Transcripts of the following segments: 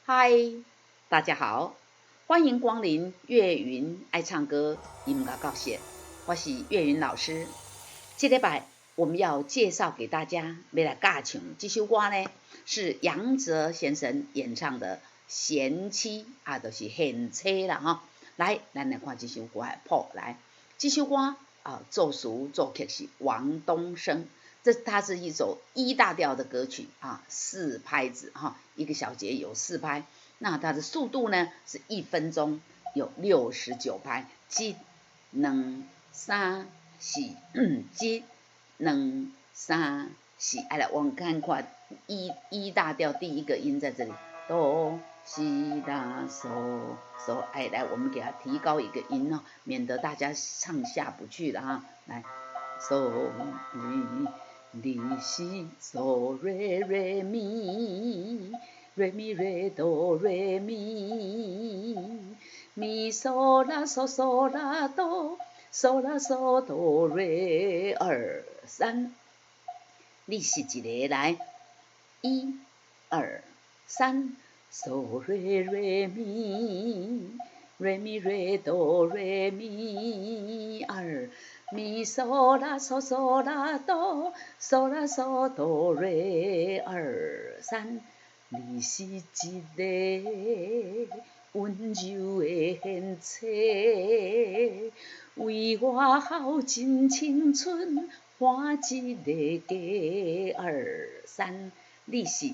嗨，大家好，欢迎光临岳云爱唱歌音乐教室，我是岳云老师。这礼拜我们要介绍给大家要来教唱这首歌呢，是杨泽先生演唱的《贤妻》就是贤妻啦哈。来，咱来看这首歌的谱来，这首歌作词作曲是王东升。它是一首E大调的歌曲4拍子一个小节有4拍，那它的速度呢是1分钟有69拍，一、两、三、四，一、两、三、四。来，我们看E大调第一个音在这里，哆、西、拉、嗦、嗦。来，我们给它提高一个音免得大家唱下不去了来，嗦、哩、西、嗦、瑞、咪，瑞咪瑞哆瑞咪，咪嗦啦嗦嗦啦哆，嗦啦嗦哆瑞2、3。你是一个来，1、2、3，嗦瑞咪，瑞咪瑞哆瑞咪2。咪嗦啦嗦嗦啦哆，嗦啦嗦哆瑞2、3。你是一个温柔的贤妻，为我耗尽青春，换一个家2、3。你是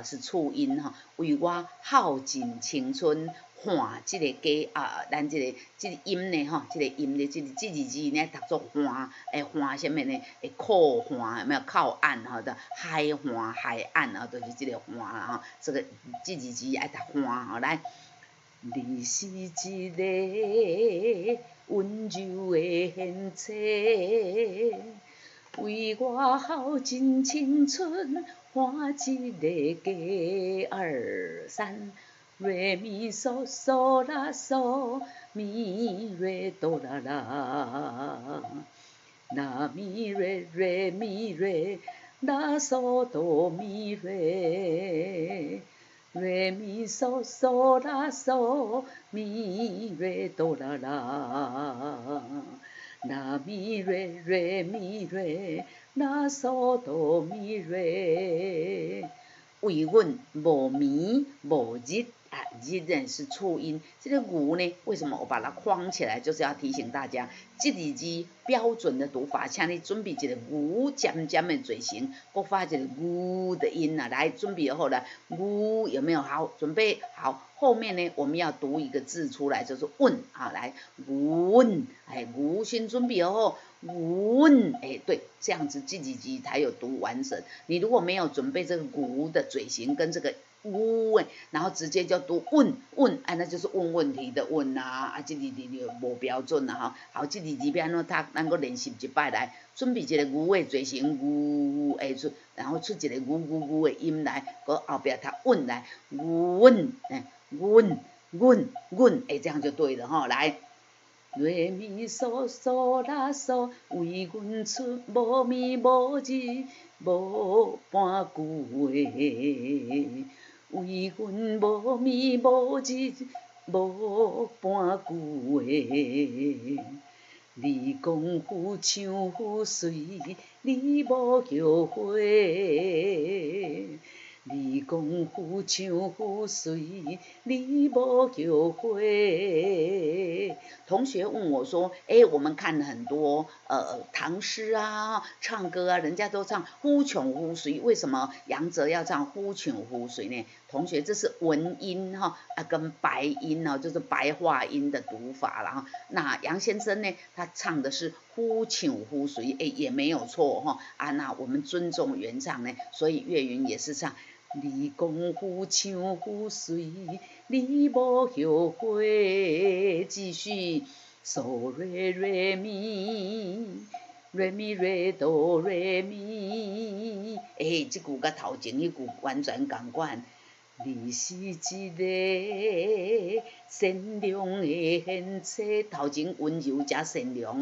是促音为我耗尽青春，换这个家咱这个音呢这个音的这个字呢读作换，换什么呢？靠换有没有？靠岸的海换海岸就是这个换这个这字爱读换来。你是一个温柔的贤妻，为我耗尽青春，换一个家2、3。瑞咪嗦嗦啦嗦，咪瑞哆啦啦，啦咪瑞咪瑞，啦嗦哆咪瑞，瑞咪嗦嗦啦嗦，咪瑞哆啦啦，啦咪咪瑞，啦嗦哆咪瑞。为阮无眠无日日呢是促音，这个牛呢，为什么我把它框起来？就是要提醒大家，这字标准的读法，请你准备一个牛尖尖的嘴型，我发一个牛的音来准备好了，牛有没有好？准备好，后面呢，我们要读一个字出来，就是问来问，牛先准备好。问，对，这样子这几集才有读完整。你如果没有准备这个古的嘴型跟这个然后直接就读问，那就是问问题的问这字就无标准好，这字边咱个练习一摆来，准备一个的嘴型出，然后出一个的音来，搁后边读问来，问，这样就对了来。瑞咪嗦嗦啦嗦，为阮出无眠无日无半句话，为阮无眠无日无半句话。你讲夫唱妇随，你无后悔。你讲夫唱妇随，你无后悔。同学问我说：“我们看了很多唐诗唱歌人家都唱夫穷夫随，为什么杨泽要唱夫穷夫随呢？”同学，这是文音跟白音就是白话音的读法啦那杨先生呢，他唱的是夫穷夫随，也没有错那我们尊重原唱呢，所以岳云也是唱。你讲夫唱妇随，你无后悔。继续，嗦瑞咪，瑞咪瑞哆瑞咪。这句甲头前迄句完全同款。你是一个善良的贤妻，头前温柔加善良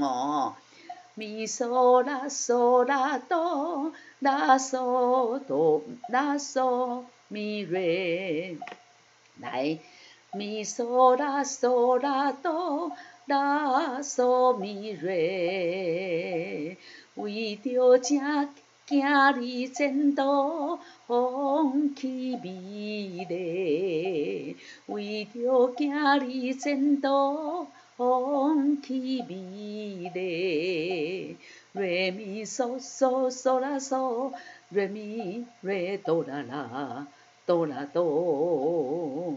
咪嗦啦嗦啦哆，啦嗦哆啦嗦咪瑞。来，咪嗦啦嗦啦哆啦嗦咪瑞，为着正行你前途风气美丽，为着行你前途风气美丽。瑞咪嗦嗦嗦啦嗦，瑞咪瑞哆啦啦。哆啦哆，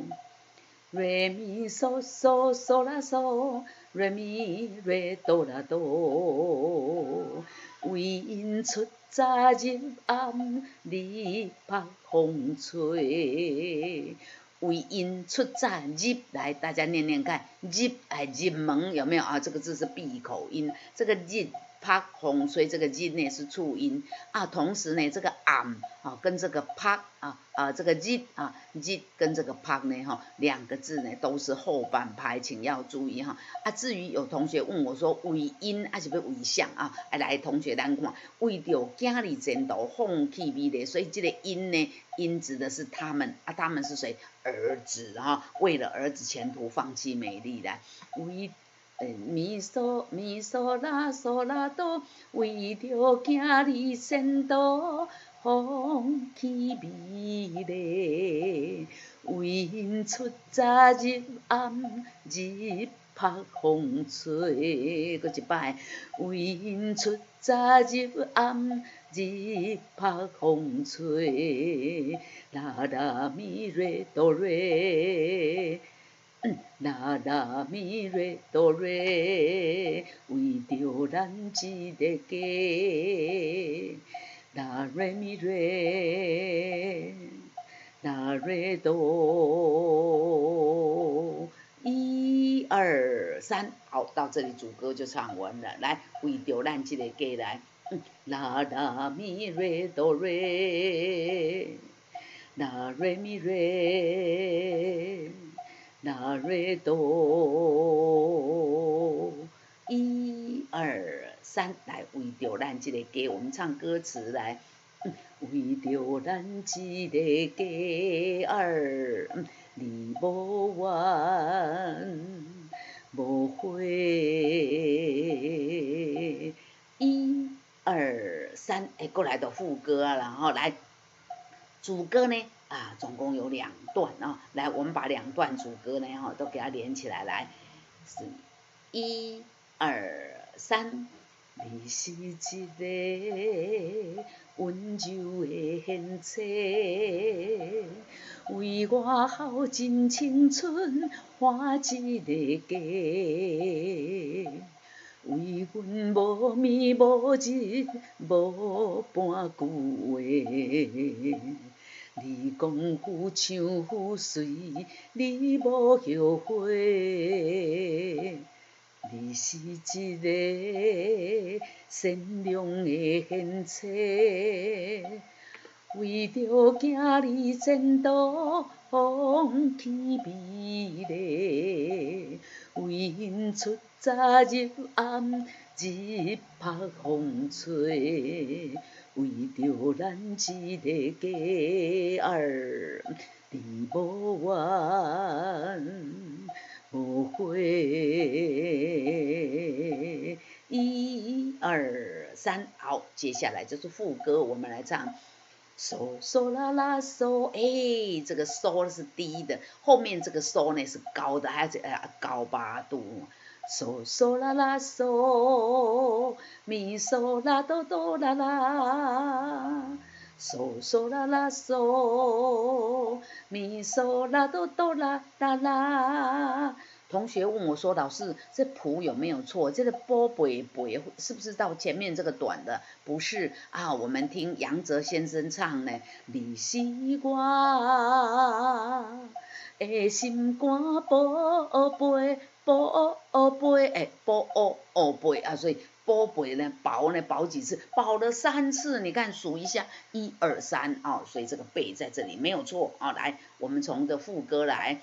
瑞咪嗦嗦嗦啦嗦，瑞咪瑞哆啦哆。为因出早入暗，日晒风吹。为因出早入来，大家念念看，入门有没有啊？这个字是闭口音，这个入。拍风吹这个日呢是促音啊，同时呢这个暗啊跟这个拍这个日跟这个拍呢两个字呢都是后半拍，请要注意至于有同学问我说为因还是不为相来同学咱看，为着囝儿前途风气美丽，所以这个因呢，因指的是他们他们是谁？儿子为了儿子前途放弃美丽来为。咪嗦咪嗦啦嗦啦哆，为着行儿前途风气美丽，为因出早入暗，日晒风吹。搁一摆，为因出早入暗，日晒风吹。啦啦咪瑞哆瑞。啦啦咪瑞哆瑞，为着咱一个家。啦瑞咪瑞，啦瑞哆，一二三，好，到这里主歌就唱完了。来，为着咱这个家来，啦啦咪瑞哆瑞，啦瑞咪瑞。啦瑞哆，一二三，来为着咱这个家，我们唱歌词来。为着咱这个家儿，你无怨无悔。一二三，过来的副歌然后来主歌呢。总共有2段来，我们把2段主歌呢都给它连起来，来，是1、2、3。你是一个温柔的贤妻，为我耗尽青春换一个家。为阮无眠无日无半句话。你讲夫唱妇随，你无后悔。你是一个善良的贤妻，为着行儿前途风气美丽，为因出早入暗，日晒风吹。为着咱这个家儿，你无怨无悔。1、2、3，好，接下来就是副歌，我们来唱。嗦嗦啦啦嗦，这个嗦是低的，后面这个嗦呢是高的，还是高8度。嗦嗦啦啦嗦，咪嗦啦哆哆啦啦，嗦嗦啦啦嗦，咪嗦啦哆哆啦啦啦。同学问我说：“老师，这谱有没有错？这个波贝贝是不是到前面这个短的？不是我们听杨哲先生唱呢，你是我的心肝宝贝，宝贝，宝贝所以宝贝呢，宝几次？宝了3次，你看数一下，1、2、3所以这个贝在这里没有错来，我们从这副歌来。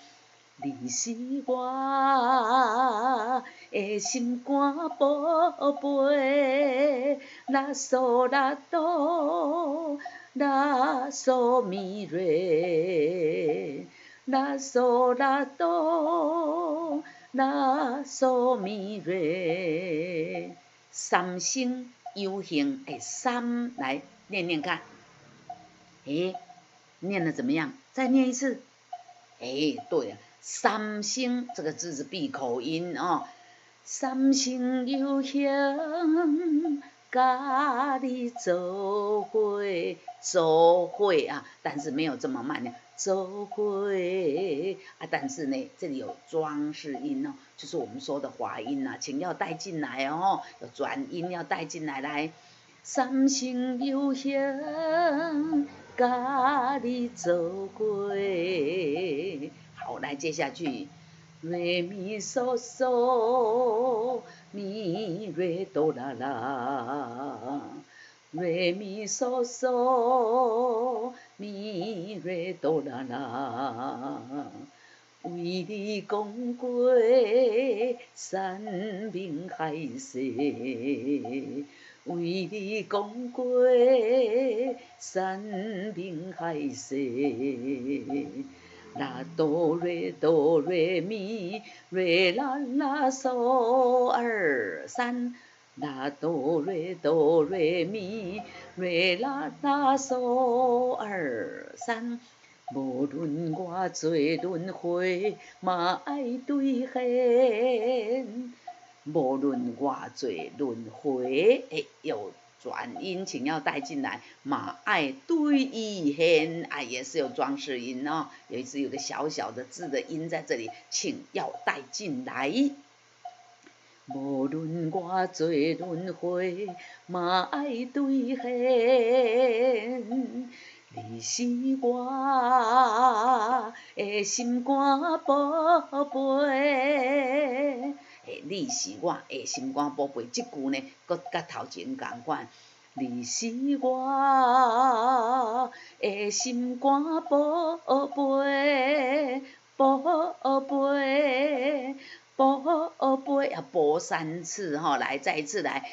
你是我的心肝宝贝，啦嗦啦哆，啦嗦咪瑞，拉嗦拉哆拉嗦咪瑞，三声有形，三来念念看，念的怎么样？再念一次。对了，三声这个字是闭口音哦。三声有形，甲你做伙，做伙啊，但是没有这么慢呢，做伙啊，但是呢，这里有装饰音哦，就是我们说的滑音啊，请要带进来哦，有转音要带进来，来，三声有形，甲你做伙。好，来接下去。瑞咪嗦嗦咪瑞哆啦啦，瑞咪嗦嗦咪瑞哆啦啦，为你讲过山明海誓，为你讲过山明海誓。啦哆瑞哆瑞咪瑞啦啦嗦二三，啦哆瑞哆瑞咪瑞啦啦嗦二三。无论我做轮回，嘛爱兑现。无论我做轮回，有转音，请要带进来。嘛爱对现，也是有装饰音哦。有一次有个小小的字的音在这里，请要带进来。无论我做轮回，嘛爱兑现。你是我的心肝宝贝。你是我的心肝宝贝，这句呢，佮甲头前同款。你是我的心肝宝贝，宝贝，宝贝啊，播3次哈，来，再一次来。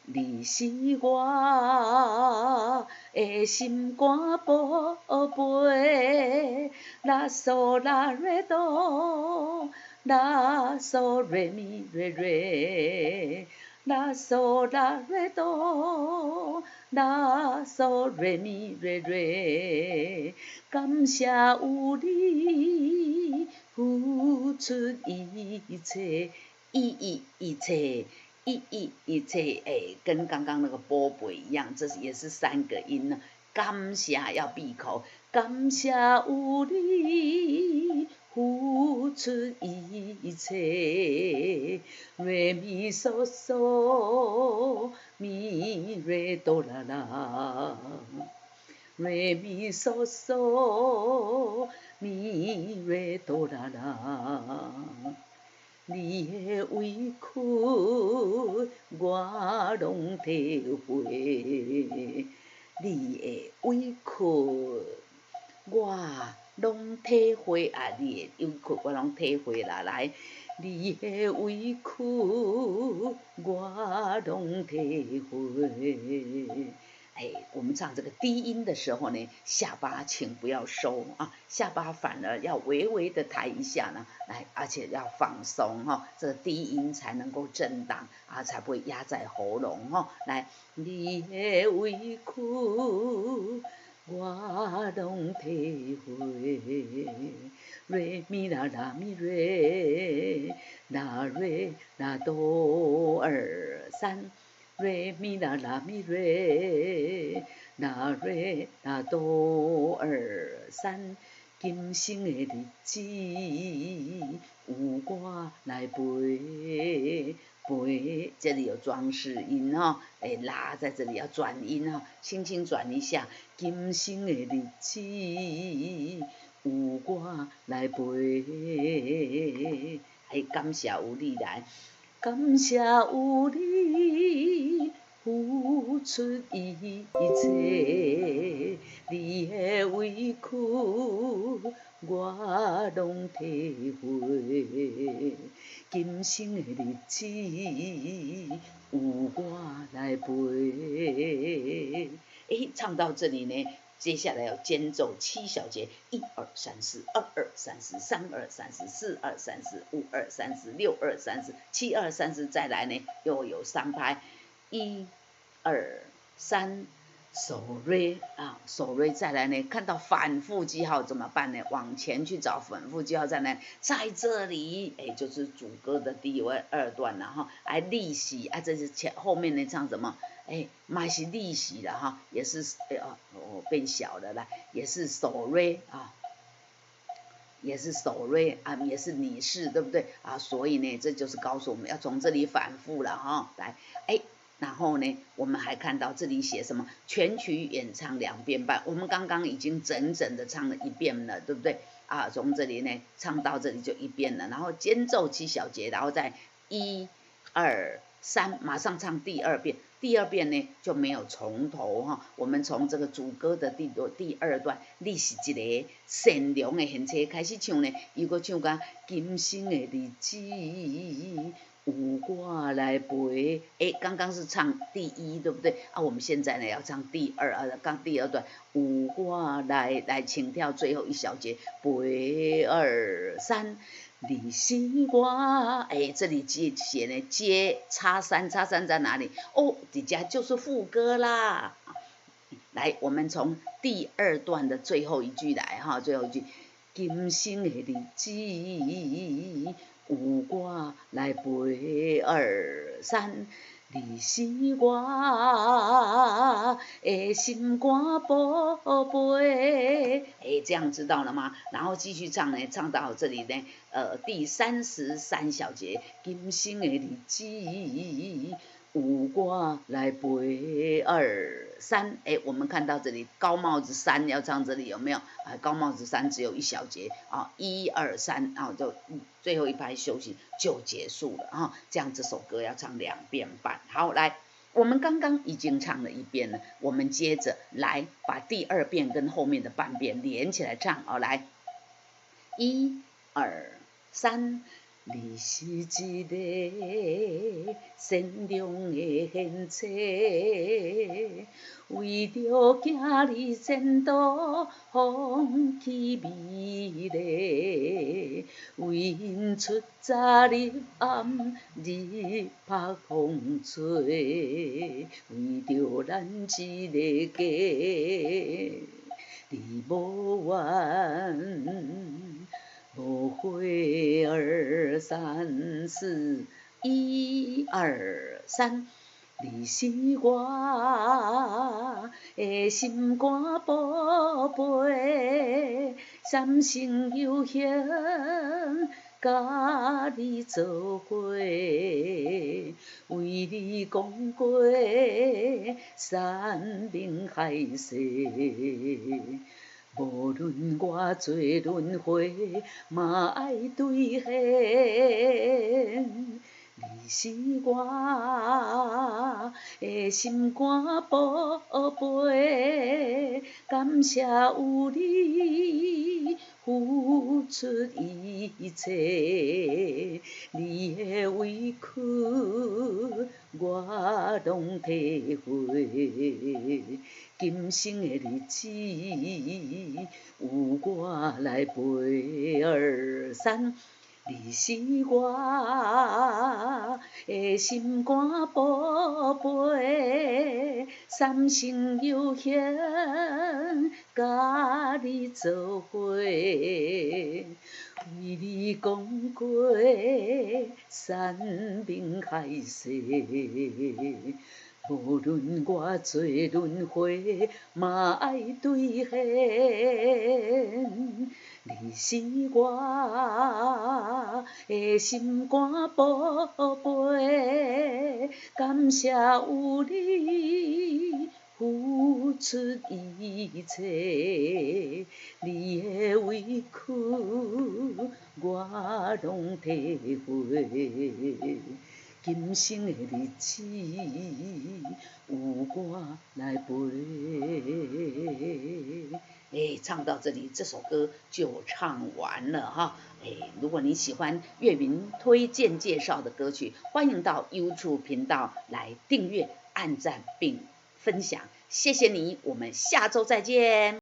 你是我的心肝宝贝，拉嗦拉瑞哆，拉嗦瑞咪瑞瑞，拉嗦拉瑞哆，拉嗦瑞咪瑞瑞，感谢有你付出一切，一切。一切，跟刚刚那个波贝一样，这也是3个音呢。感谢要闭口，感谢有你付出一切，瑞咪嗦嗦咪瑞哆啦啦，瑞咪嗦嗦咪瑞哆啦啦。你的委屈我拢体会，你的委屈我拢体会啊！你的委屈我拢体会啦，来，你的委屈我拢体会。我们唱这个低音的时候呢，下巴请不要收啊，下巴反而要微微的抬一下呢，来，而且要放松哈，这个低音才能够震荡啊，才不会压在喉咙哈。来，你的委屈我拢体会，瑞咪啦啦咪瑞，啦瑞啦哆二三。瑞咪啦啦咪瑞，啦瑞啦哆二三，今生的日子有我来陪陪，这里有装饰音哦，拉在这里要转音哦，轻轻转一下，今生的日子有我来陪，感谢有你来。感谢有你付出一切，你的委屈我拢体会，今生的日子有我来陪。唱到这里呢，接下来要间奏7小节，1、2、3、4，2、2、3、4，3、2、3、4，4、2、3、4，5、2、3、4，6、2、3、4，7、2、3、4，再来呢又有3拍，1、2、3。手瑞啊，手瑞再来呢，看到反复记号怎么办呢？往前去找反复记号在哪？在这里，哎，就是主歌的第2段了哈。哎，利息啊，这是后面呢唱什么？哎，嘛是利息了哈，也是我变小了啦，也是手瑞啊。也是手瑞啊，也是你是，对不对啊？所以呢，这就是告诉我们要从这里反复了哈。来，哎，然后呢，我们还看到这里写什么？全曲演唱2遍半。我们刚刚已经整整的唱了1遍了，对不对？啊，从这里呢唱到这里就1遍了，然后间奏7小节，然后再1、2、3，马上唱第2遍。第2遍呢就没有从头哈，我们从这个主歌的第2段，你是一个善良的贤妻开始唱呢，又搁唱到今生的日子有我来陪。哎，刚刚是唱第1，对不对？啊，我们现在呢要唱第2啊，刚第2段有我来请跳最后1小节，陪2、3。你是我，哎，这里写呢，接叉3在哪里？哦，底下就是副歌啦。来，我们从第2段的最后一句来哈，最后一句，今生的日子有我来陪2、3。你是我的心肝宝贝，哎，这样知道了吗？然后继续唱呢，唱到这里呢，第33小节，今生的日子有我来陪2、3。哎，我们看到这里高帽子3要唱这里有没有？啊，高帽子3只有1小节啊，1、2、3，然后就最后一拍休息就结束了啊。这样这首歌要唱2遍半。好，来，我们刚刚已经唱了1遍了，我们接着来把第2遍跟后面的半遍连起来唱啊，来，1、2、3。你是一个善良的贤妻，为着囝儿前途放弃美丽，为因出早入暗，日曝风吹，为着咱一个家，你无怨。不会2、3、4，1、2、3。你是我的心肝宝贝，三生有幸甲你做伙，为你讲过山明海誓。无论我做轮回，嘛爱兑现。你是我的心肝宝贝，感谢有你付出一切，你的委屈我拢体会。今生的日子有我来陪2、3。你是我的心肝宝贝，三生有幸甲你做伙，为你讲过山明海誓。无论我做轮回，嘛爱兑现。你是我的心肝宝贝，感谢有你付出一切，你的委屈我拢体会。今生的日子有我来陪。哎，唱到这里，这首歌就唱完了哈。哎，如果你喜欢岳云推荐介绍的歌曲，欢迎到 YouTube 频道来订阅、按赞并分享。谢谢你，我们下周再见。